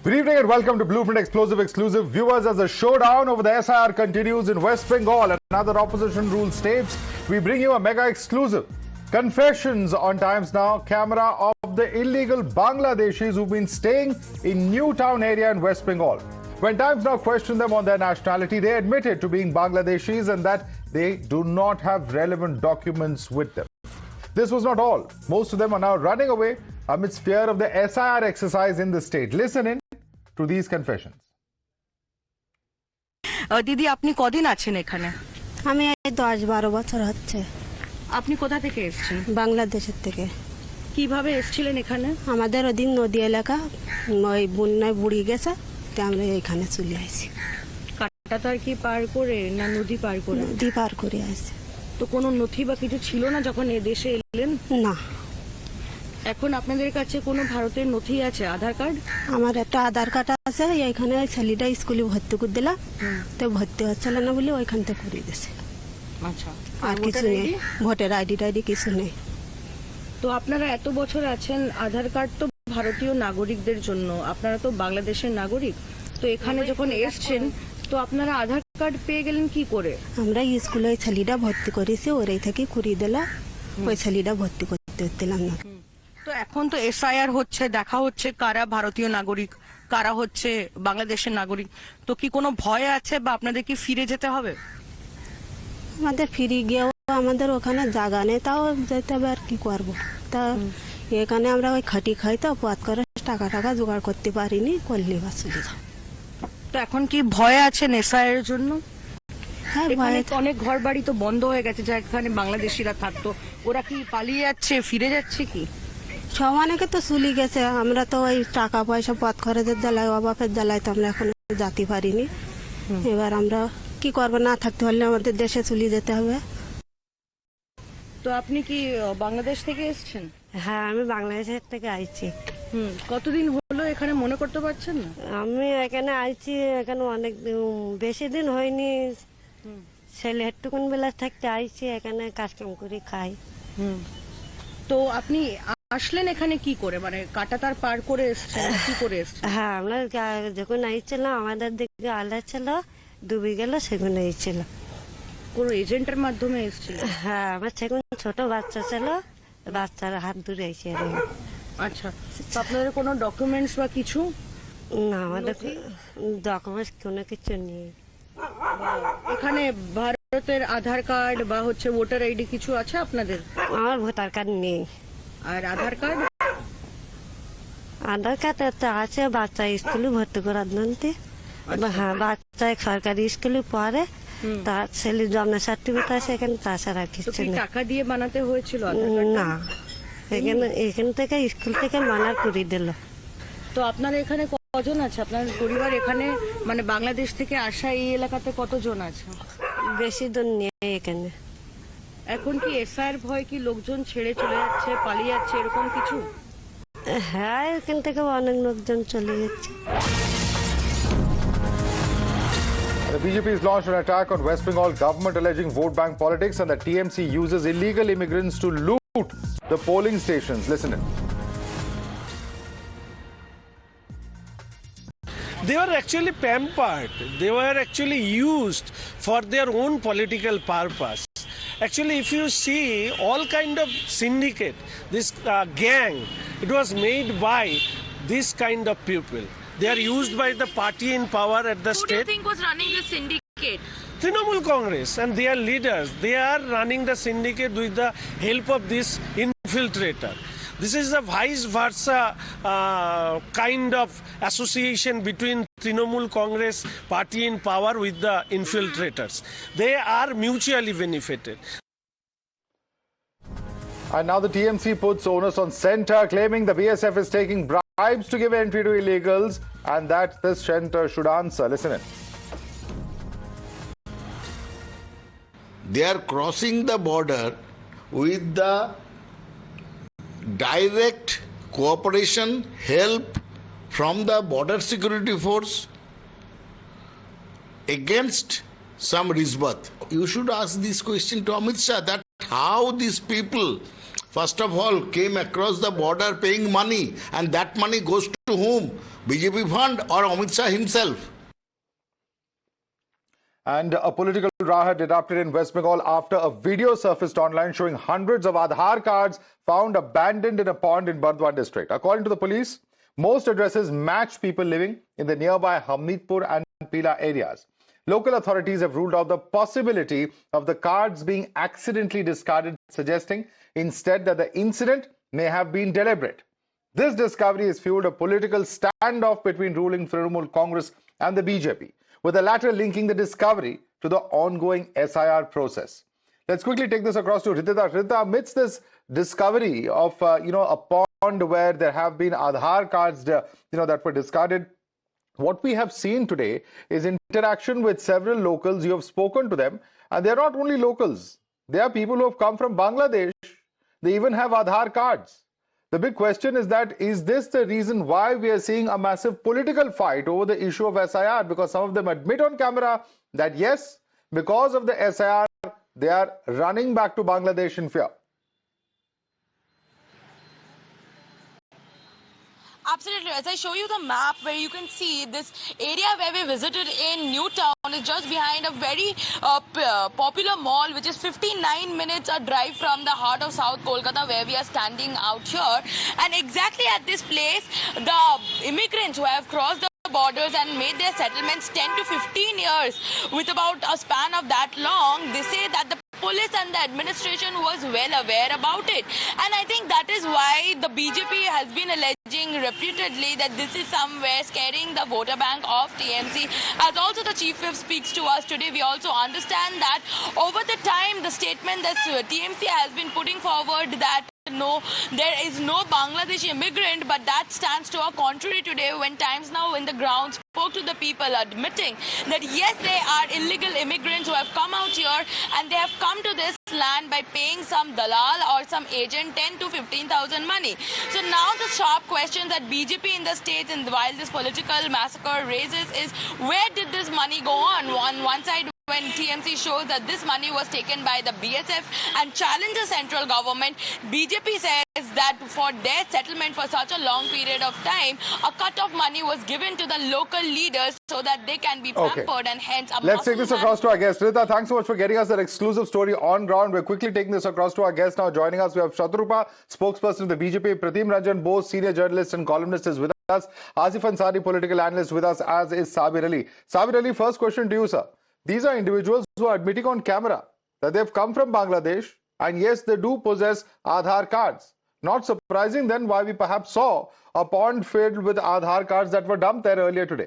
Good evening and welcome to Blueprint Explosive Exclusive. Viewers, as the showdown over the S.I.R continues in West Bengal and other opposition ruled states, we bring you a mega exclusive. Confessions on Times Now camera of the illegal Bangladeshis who've been staying in Newtown area in West Bengal. When Times Now questioned them on their nationality, they admitted to being Bangladeshis and that they do not have relevant documents with them. This was not all. Most of them are now running away amidst fear of the S.I.R exercise in the state. Listen in to these confessions. দিদি আপনি কদিন আছেন এখানে? আমি 10-12 বছর হচ্ছে। আপনি কোথা থেকে এসেছেন? বাংলাদেশের থেকে। কিভাবে এসেছিলেন এখানে? আমাদের ওদিন নদী এলাকা ওই বন্যায় বুড়ি গেছে, তাই আমরা এখানে চলে আসি। কাটাতার কি পার করে না নদী পার করে? নদী পার করে আসি। তো কোনো নথি বা কিছু ছিল না যখন এই দেশে এলেন? না। এখন আপনাদের কাছে কোনো ভারতের নথি আছে? আধার কার্ড? আমার একটা আধার কার্ড আছে, এইখানে ছেলেটা স্কুলে ভর্তি করে দিলাম, তো ভর্তি হচ্ছিল না বলে ওইখান থেকে করে দিয়েছে। আচ্ছা, আর কিছু নেই, ভোটার আইডি টাইডি কিছু নেই। তো আপনারা এত বছর আছেন, আধার কার্ড তো ভারতীয় নাগরিকদের জন্য, আপনারা তো বাংলাদেশের নাগরিক, তো এখানে যখন এসছেন তো আপনারা আধার কার্ড পেয়ে গেলেন কি করে? আমরা স্কুলে ওই ছেলেটা ভর্তি করেছি, ওরাই থেকে করিয়ে দিলাম, ওই ছেলেটা ভর্তি করতে হচ্ছিলাম না। তো এখন তো S.I.R হচ্ছে, দেখা হচ্ছে কারা ভারতীয় নাগরিক কারা হচ্ছে বাংলাদেশের নাগরিক, তো কি কোনো ভয় আছে বা আপনাদের কি ফিরে যেতে হবে? আমাদের ফিরে গিয়েও আমাদের ওখানে জায়গা নেই, তাও যেতে হবে, আর কি করবো। তা এখানে আমরা ওই খাটি খাই, তো পথ করে টাকা জোগাড় করতে পারিনি, করলে বা চলে যাও। তো এখন কি ভয় আছেন S.I.R এর জন্য? হ্যাঁ, অনেক ঘর বাড়ি তো বন্ধ হয়ে গেছে, যা এখানে বাংলাদেশিরা থাকতো, ওরা কি পালিয়ে যাচ্ছে, ফিরে যাচ্ছে কি? সব অনেকে তো চলে গেছে, আমরা তো ওই টাকা পয়সা পথ খরচের জ্বালায় অভাবের জ্বালায় তো আমরা এখন যেতে পারিনি। এবার আমরা কি করবো, না থাকতে হলে আমাদের দেশে চলে যেতে হবে। তো আপনি কি বাংলাদেশ থেকে এসেছেন? হ্যাঁ, আমি বাংলাদেশের থেকে আইছি। কতদিন হলো এখানে, মনে করতে পারছেন না? আমি এখানে আইছি, এখানে অনেক বেশি দিন হয়নি, ছেলে একটুকুন বেলা থাকতে আইছি, এখানে কাজকাম করে খাই। তো আপনি আসলেন এখানে কি করে, মানে কাটাতার পার করে এসেছেন, কি করে এসেছেন? হ্যাঁ, আমরা যখন আইছিলাম আমাদের দিকে আলা ছিল, ডুবে গেল, সেখানে আইছিল। কোন এজেন্টের মাধ্যমে এসেছিল? হ্যাঁ, আমার সেখানে ছোট বাচ্চা ছিল, বাচ্চার হাত ধরে আইছি। আচ্ছা, তো আপনাদের কোনো ডকুমেন্টস বা কিছু? না, আমাদের ডকুমেন্টস কোনো কিছু নেই। এখানে ভারতের আধার কার্ড বা হচ্ছে ভোটার আইডি কিছু আছে আপনাদের? আমার ভোটার কার্ড নেই। আর আধার কার্ড? আধার কার্ড আছে, বাচ্চা স্কুলে ভর্তি করার জন্য। হ্যাঁ, বাচ্চা সরকারি স্কুলে পড়ে, তার ছেলে জন্ম সার্টিফিকেট আছে এখানে, তাছাড়া কিছু নেই। টাকা দিয়ে বানাতে হয়েছিল? না, এখান থেকে স্কুল থেকে মানা করে দিল। তো আপনার এখানে কজন আছে, আপনার পরিবার এখানে, মানে বাংলাদেশ থেকে আসা এই এলাকাতে কতজন আছে? বেশি জন নেই এখানে। এখন কি S.I.R ভয় কি লোকজন ছেড়ে চলে যাচ্ছে, পালিয়ে যাচ্ছে, এরকম কিছু? হ্যাঁ, এখান থেকে অনেক লোকজন চলে যাচ্ছে। The BJP has launched an attack on West Bengal government alleging vote bank politics and the TMC uses illegal immigrants to loot the polling stations. Listen in. They were actually pampered. They were actually used for their own political purpose. Actually, if you see all kind of syndicate, this gang, it was made by this kind of people. They are used by the party in power at the state. Who do you think was running the syndicate? Trinamool Congress and their leaders, they are running the syndicate with the help of this infiltrator. This is a vice versa kind of association between Trinamool Congress party in power with the infiltrators. They are mutually benefited. And now the TMC puts onus on centre, claiming the BSF is taking bribes to give entry to illegals and that this centre should answer. Listen in. They are crossing the border with the direct cooperation, help from the border security force against some risbat. You should ask this question to Amit Shah, that how these people first of all, came across the border paying money, and that money goes to whom? BJP fund or Amit Shah himself? And a political row had erupted in West Bengal after a video surfaced online showing hundreds of Aadhaar cards found abandoned in a pond in Burdwan district. According to the police, most addresses match people living in the nearby Hamidpur and Pila areas. Local authorities have ruled out the possibility of the cards being accidentally discarded, suggesting instead that the incident may have been deliberate. This discovery has fueled a political standoff between ruling Trinamool Congress and the BJP, with the latter linking the discovery to the ongoing S.I.R. process. Let's quickly take this across to Ritita. Ritita, amidst this discovery of a pond where there have been Aadhaar cards that were discarded, what we have seen today is interaction with several locals. You have spoken to them, and they're not only locals. They are people who have come from Bangladesh. They even have Aadhaar cards. The big question is that, is this the reason why we are seeing a massive political fight over the issue of S.I.R? Because some of them admit on camera that yes, because of the S.I.R, they are running back to Bangladesh in fear. Absolutely. As I show you the map where you can see this area where we visited in Newtown is just behind a very popular mall, which is 59 minutes a drive from the heart of South Kolkata, where we are standing out here. And exactly at this place, the immigrants who have crossed the borders and made their settlements 10 to 15 years with about a span of that long, they say that the police and the administration was well aware about it. And I think that is why the BJP has been alleging reputedly that this is somewhere scaring the voter bank of TMC. As also the Chief Whip speaks to us today, we also understand that over the time, the statement that TMC has been putting forward that no, there is no Bangladeshi immigrant, but that stands to a contrary today when Times Now in the ground spoke to the people admitting that yes, they are illegal immigrants who have come out here and they have come to this land by paying some dalal or some agent 10 to 15,000 money. So now the sharp question that BJP in the states, and while this political massacre raises, is where did this money go on? On one side, when TMC shows that this money was taken by the BSF and challenged the central government, BJP says that for their settlement for such a long period of time, a cut of money was given to the local leaders so that they can be pampered and hence a Let's take this across to our guest. Rita, thanks so much for getting us that exclusive story on ground. We're quickly taking this across to our guest now. Joining us, we have Shatrupa, spokesperson of the BJP, Pratim Ranjan Bose, senior journalist and columnist, is with us. Asif Ansari, political analyst, with us, as is Sabir Ali. Sabir Ali, first question to you, sir. These are individuals who are admitting on camera that they've come from Bangladesh, and yes, they do possess Aadhaar cards. Not surprising then why we perhaps saw a pond filled with Aadhaar cards that were dumped there earlier today.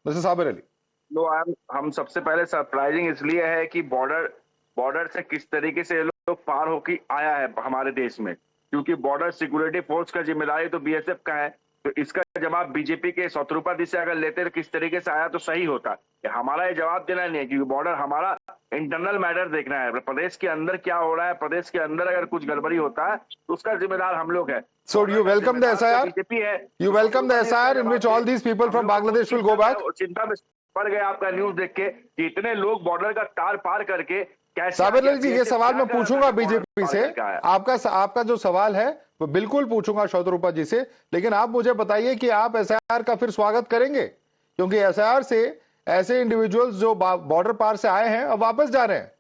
Mr. Sabir Ali. No, हम सबसे पहले surprising इसलिए है कि border से किस तरीके से लोग पार होकर आया है हमारे देश में, क्योंकि बॉर्डर सिक्योरिटी फोर्स का जिम्मेदारी तो बीएसएफ का है। तो इसका जवाब बीजेपी के शत्रुपा जी से अगर लेते तो किस तरीके से आया तो सही होता। हमारा ये जवाब देना नहीं है, क्योंकि बॉर्डर हमारा इंटरनल मैटर देखना है। प्रदेश के अंदर क्या हो रहा है, प्रदेश के अंदर अगर कुछ गड़बड़ी होता है तो उसका जिम्मेदार हम लोग है। So you welcome the SIR? BJP है। You welcome the SIR in which all these people from Bangladesh will go back? चिंता में पड़ गए आपका न्यूज देख के कि इतने लोग बॉर्डर का तार पार करके कैसे। साबिर अली जी, ये सवाल मैं पूछूंगा बीजेपी से। आपका जो सवाल है वो बिल्कुल पूछूंगा शत्रुपा जी से, लेकिन आप मुझे बताइए कि आप SIR का फिर स्वागत करेंगे, क्योंकि SIR से ऐसे इंडिविजुअल्स जो बॉर्डर पार से आए हैं अब वापस जा रहे हैं।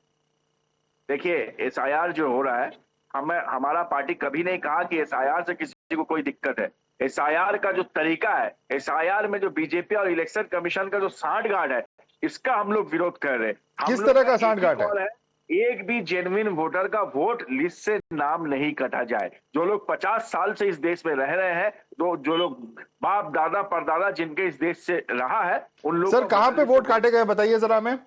देखिए, SIR जो हो रहा है, हमारा पार्टी कभी नहीं कहा कि SIR से किसी को कोई दिक्कत है। SIR का जो तरीका है, SIR में जो बीजेपी और इलेक्शन कमीशन का जो सांठगांठ है, इसका हम लोग विरोध कर रहे हैं। किस तरह का सांठगांठ है? एक भी जेन्युइन वोटर का वोट लिस्ट से नाम नहीं कटा जाए। जो लोग 50 साल से इस देश में रह रहे हैं, जो लोग बाप दादा परदादा जिनके इस देश से रहा है, उन लोग सर कहां पे वोट काटे गए बताइए जरा हमें।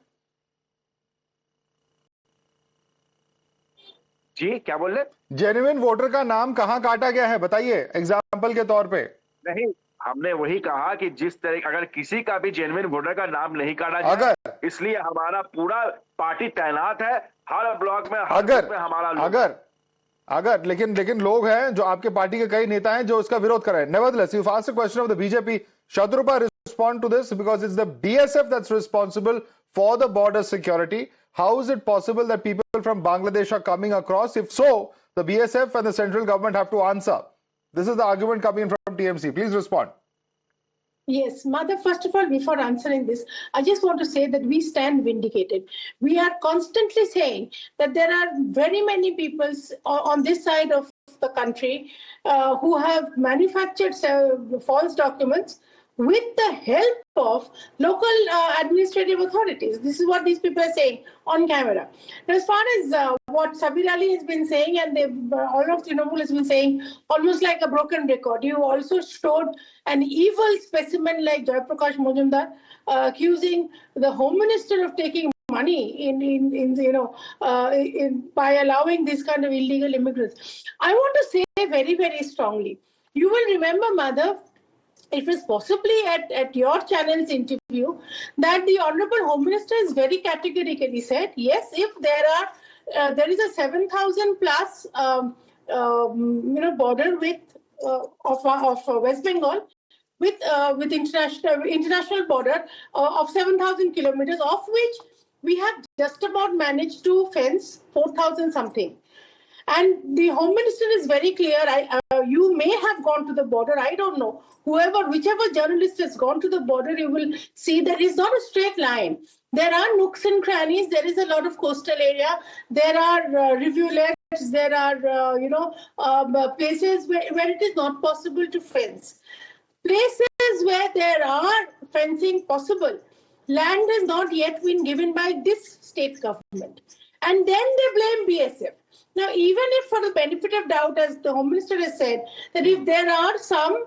जी क्या बोल रहे? जेन्युइन वोटर का नाम कहां काटा गया है बताइए, एग्जाम्पल के तौर पे। नहीं, हमने वही कहा कि जिस तरह अगर किसी का भी जेन्युइन वोटर का नाम नहीं काटा जाए, इसलिए हमारा पूरा पार्टी तैनात है हर ब्लॉक में, हर में हमारा अगर लेकिन लोग हैं जो आपके पार्टी के कई नेता हैं जो इसका विरोध कर रहे हैं। Nevertheless, you've asked a question of the BJP. Shatrupa, respond to this because it's the BSF that's responsible for the border security. How is it possible that people from Bangladesh are coming across? If so, the BSF and the central government have to answer. This is the argument coming in from TMC. Please respond. Yes, Mother, first of all, before answering this, I just want to say that we stand vindicated. We are constantly saying that there are very many people on this side of the country who have manufactured false documents with the help of local administrative authorities. This is what these people are saying on camera. Now, as far as what Sabir Ali has been saying, and all of Trinamool has been saying, almost like a broken record. You also showed an evil specimen like Jayaprakash Majumdar accusing the Home Minister of taking money by allowing this kind of illegal immigrants. I want to say very, very strongly. You will remember, Madhav, it was possibly at your channel's interview that the Honorable Home Minister is very categorically said, yes, if there is a 7,000 plus border with of West Bengal with international border of 7,000 kilometers, of which we have just about managed to fence 4,000 something. And the Home Minister is very clear. You may have gone to the border. I don't know. Whichever journalist has gone to the border, you will see that it's not a straight line. There are nooks and crannies. There is a lot of coastal area. There are rivulets. There are places where it is not possible to fence. Places where there are fencing possible, land has not yet been given by this state government. And then they blame BSF. Now, even if for the benefit of doubt, as the Home Minister has said, that if there are some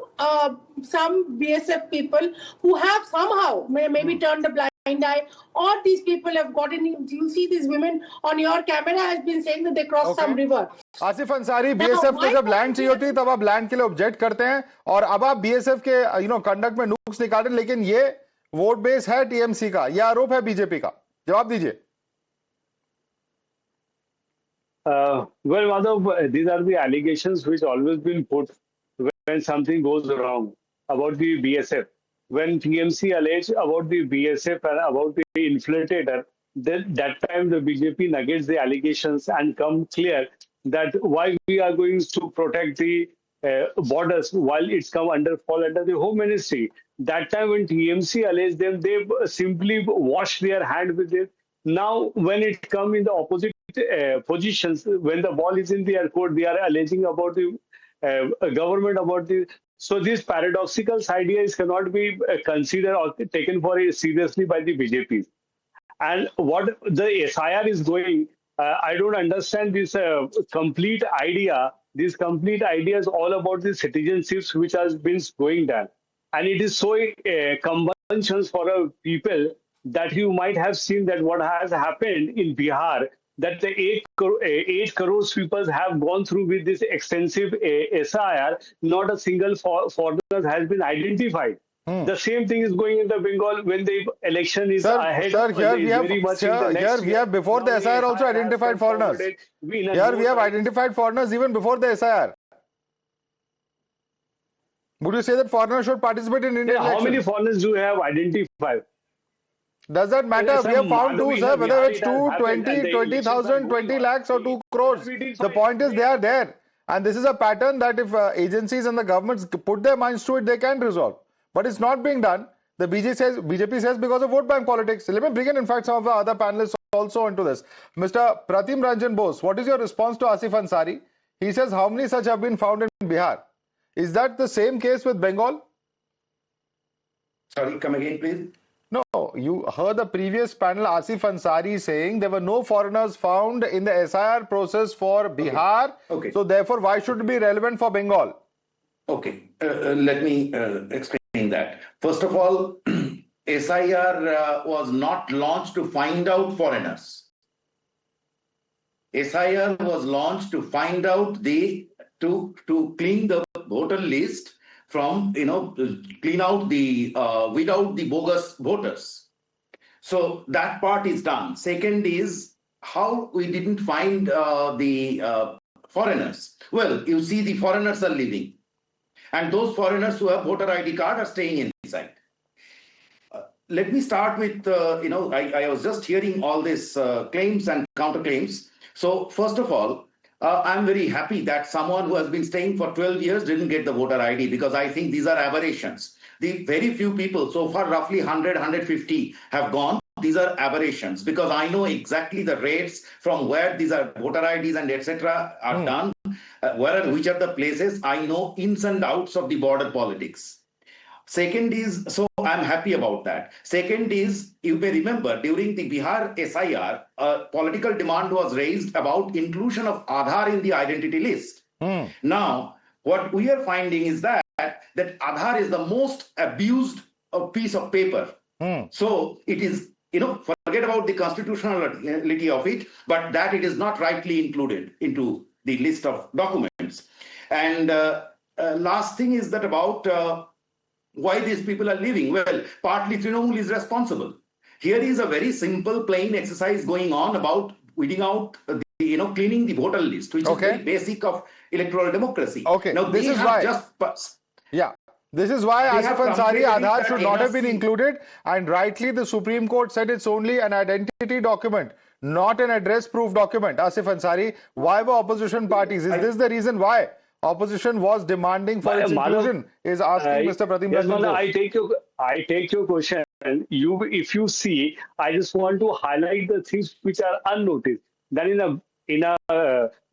BSF people who have somehow maybe turned a blind eye, or these people have gotten, you see these women on your camera has been saying that they crossed some river. Asif Ansari, BSF को जब land चाहिए होती है तब आप land के लिए object करते हैं, और अब आप BSF के कंडक्ट में नुक्स निकाल रहे हैं, लेकिन ये वोट बेस है TMC का, ये आरोप है बीजेपी का. जवाब दीजिए. Well, Madhav, these are the allegations which always been put when something goes wrong about the BSF. When TMC alleged about the BSF and about the infiltrator, then that time the BJP negates the allegations and come clear that why we are going to protect the borders while it's fall under the Home Ministry. That time when TMC alleged them, they simply washed their hand with it. Now, when it comes in the opposite positions, when the ball is in their court, they are alleging about the government, about the. So these paradoxical ideas cannot be considered or taken for seriously by the BJP. And what the S.I.R is going, I don't understand this complete idea. This complete idea is all about the citizenships which has been going down. And it is so conventions for people that you might have seen that what has happened in Bihar, that the 8 crores people have gone through with this extensive S.I.R, not a single foreigner has been identified. The same thing is going in the Bengal when the election is ahead. Sir, here we have before the S.I.R also identified foreigners. Here we have identified foreigners even before the S.I.R. Would you say that foreigners should participate in Indian elections? How many foreigners do you have identified? Does that matter? We have found two, sir, whether it's 2, 20, 20,000, 20 lakhs or 2 crores. The point is they are there. And this is a pattern that if agencies and the governments put their minds to it, they can resolve. But it's not being done. The BJP says because of vote bank politics. Let me bring in fact, some of the other panelists also into this. Mr. Pratim Ranjan Bose, what is your response to Asif Ansari? He says, how many such have been found in Bihar? Is that the same case with Bengal? Sorry, come again, please. No, you heard the previous panel, Asif Ansari, saying there were no foreigners found in the S.I.R process for Bihar. Okay. So therefore, why should it be relevant for Bengal? Okay, let me explain that. First of all, S.I.R was not launched to find out foreigners. S.I.R was launched to find out to clean the voter list from, clean out weed out the bogus voters. So that part is done. Second is how we didn't find the foreigners. Well, you see the foreigners are leaving. And those foreigners who have voter ID card are staying inside. Let me start with, I was just hearing all these claims and counterclaims. So first of all, I'm very happy that someone who has been staying for 12 years didn't get the voter ID, because I think these are aberrations. The very few people, so far roughly 100, 150 have gone. These are aberrations, because I know exactly the rates from where these are voter IDs and etc. are done, where and which are the places. I know ins and outs of the border politics. Second is, so I'm happy about that. Second is, you may remember during the Bihar S.I.R, a political demand was raised about inclusion of Aadhaar in the identity list. Now, what we are finding is that Aadhaar is the most abused piece of paper. So it is, forget about the constitutionality of it, but that it is not rightly included into the list of documents. And last thing is that about why these people are leaving. Well, partly Trinamool is responsible. Here is a very simple, plain exercise going on about weeding out, cleaning the voter list, which is very basic of electoral democracy. Okay, now this is why. This is why Asif Ansari Aadhaar should not have been included, and rightly the Supreme Court said it's only an identity document, not an address proof document. Asif Ansari, why were opposition parties? Is this the reason why opposition was demanding for its inclusion? Is asking Mr. Pratim Ranjan. I take your question. If you see, I just want to highlight the things which are unnoticed. That in a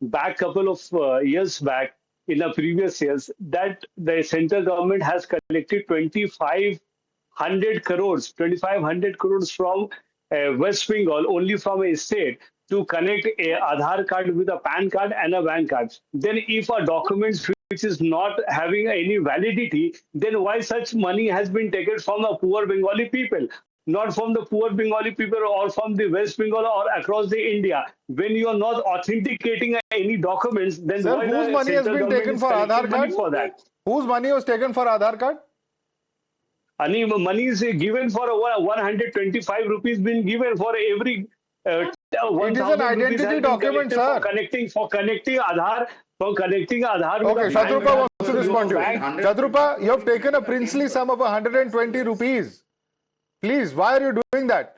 back couple of years back, in the previous years, that the central government has collected 2,500 crores from West Bengal, only from a state, to connect a Aadhaar card with a PAN card and a bank card. Then if a document which is not having any validity, then why such money has been taken from the poor Bengali people? Not from the poor Bengali people or from the West Bengal or across the India. When you are not authenticating any documents, then Sir, why whose money has been taken for Aadhaar card? For that? Whose money was taken for Aadhaar card? Any money is given for 125 rupees been given for every. It is an identity document, sir. For connecting Aadhaar. Okay, Shatrupa wants to respond to you. Shatrupa, you have taken a princely sum of 120 rupees. Please, why are you doing that?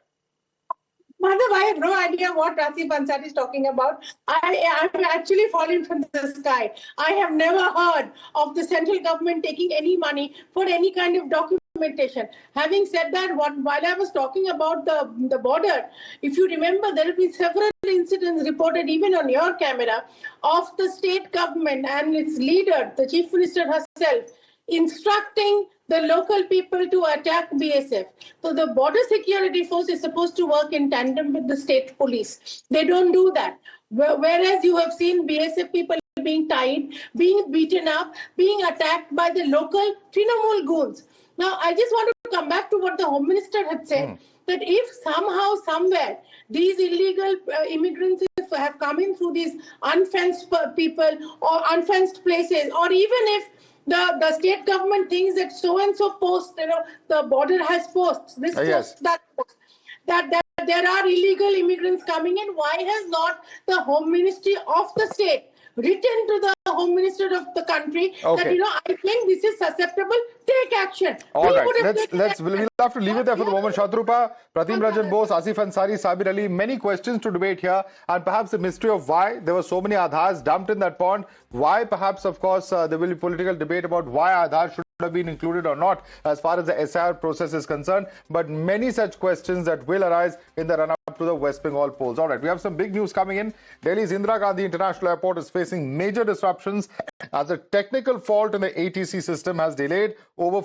Madhav, I have no idea what Asif Ansari is talking about. I'm actually falling from the sky. I have never heard of the central government taking any money for any kind of documentation. Having said that, while I was talking about the border, if you remember, there have been several incidents reported even on your camera of the state government and its leader, the chief minister herself, instructing the local people to attack BSF. So the border security force is supposed to work in tandem with the state police. They don't do that. Whereas you have seen BSF people being tied, being beaten up, being attacked by the local Trinamool goons. Now, I just want to come back to what the Home Minister had said, that if somehow, somewhere, these illegal immigrants have come in through these unfenced people or unfenced places, or even if the state government thinks that so-and-so post, the border has posts, this post, that post, that there are illegal immigrants coming in, why has not the Home Ministry of the state written to the Home Minister of the country that, I think this is susceptible, take action. All right, we'll have to leave it there for the moment. Shatrupa, Pratim Ranjan Bose, Asif Ansari, Sabir Ali, many questions to debate here, and perhaps the mystery of why there were so many Aadhaars dumped in that pond, why perhaps, of course, there will be political debate about why Aadhaar should have been included or not as far as the S.I.R process is concerned, but many such questions that will arise in the run-up to the West Bengal polls. All right, we have some big news coming in. Delhi's Indira Gandhi International Airport is facing major disruptions as a technical fault in the ATC system has delayed over